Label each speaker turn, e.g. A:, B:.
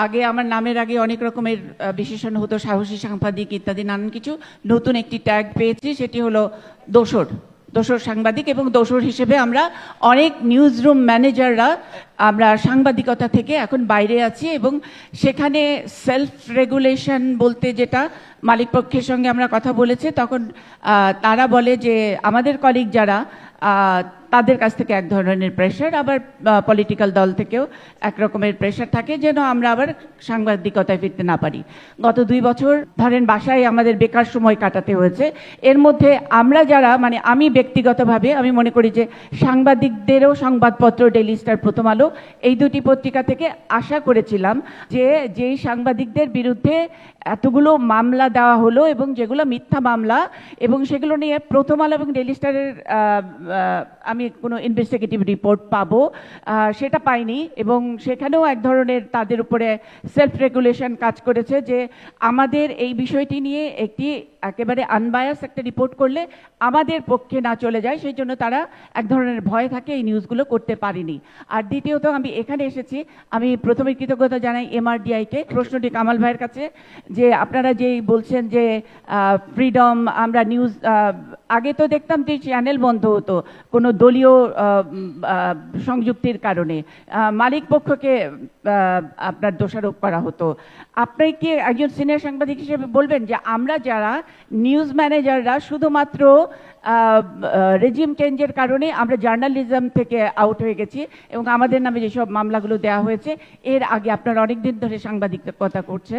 A: আগে আমার নামের আগে অনেক রকমের বিশেষণ হতো, সাহসী সাংবাদিক ইত্যাদি নানান কিছু। নতুন একটি ট্যাগ পেয়েছি, সেটি হলো দোসর দোসর সাংবাদিক। এবং দোসর হিসেবে আমরা অনেক নিউজ রুম ম্যানেজাররা আমরা সাংবাদিকতা থেকে এখন বাইরে আছি, এবং সেখানে সেলফ রেগুলেশন বলতে যেটা মালিক পক্ষের সঙ্গে আমরা কথা বলেছি, তখন তারা বলে যে আমাদের কলিগ যারা তাদের কাছ থেকে এক ধরনের প্রেশার, আবার পলিটিক্যাল দল থেকেও এক রকমের প্রেশার থাকে যেন আমরা আবার সাংবাদিকতায় ফিরতে না পারি। গত 2 বছর ধরেন বাসায় আমাদের বেকার সময় কাটাতে হয়েছে। এর মধ্যে আমরা যারা মানে আমি ব্যক্তিগতভাবে আমি মনে করি যে সাংবাদিকদেরও সংবাদপত্র ডেইলি স্টার, প্রথম আলো এই দুটি পত্রিকা থেকে আশা করেছিলাম যে যেই সাংবাদিকদের বিরুদ্ধে এতগুলো মামলা দেওয়া হলো এবং যেগুলো মিথ্যা মামলা, এবং সেগুলো নিয়ে প্রথম আলো এবং ডেইলি স্টারের আমি কোনো ইনভেস্টিগেটিভ রিপোর্ট পাবো, সেটা পাইনি। এবং সেখানেও এক ধরনের তাদের উপরে সেলফ রেগুলেশন কাজ করেছে যে আমাদের এই বিষয়টি নিয়ে একটি একেবারে আনবায়াস একটা রিপোর্ট করলে আমাদের পক্ষে না চলে যায়, সেই জন্য তারা এক ধরনের ভয় থাকে, এই নিউজগুলো করতে পারিনি। আর দ্বিতীয়ত আমি এখানে এসেছি, আমি প্রথমে কৃতজ্ঞতা জানাই এমআরডিআইকে। প্রশ্নটি কামাল ভাইয়ের কাছে যে আপনারা যেই বলছেন যে ফ্রিডম, আমরা নিউজ আগে তো দেখতাম যে চ্যানেল বন্ধ হতো কোনো দলীয় সংযুক্তির কারণে, মালিক পক্ষকে আপনার দোষারোপ করা হতো। আপনি কি একজন সিনিয়র সাংবাদিক হিসেবে বলবেন যে আমরা যারা নিউজ ম্যানেজাররা শুধুমাত্র রেজিম চেঞ্জের কারণে আমরা জার্নালিজম থেকে আউট হয়ে গেছি, এবং আমাদের নামে যেসব মামলাগুলো দেওয়া হয়েছে, এর আগে আপনারা অনেকদিন ধরে সাংবাদিকতা করছেন,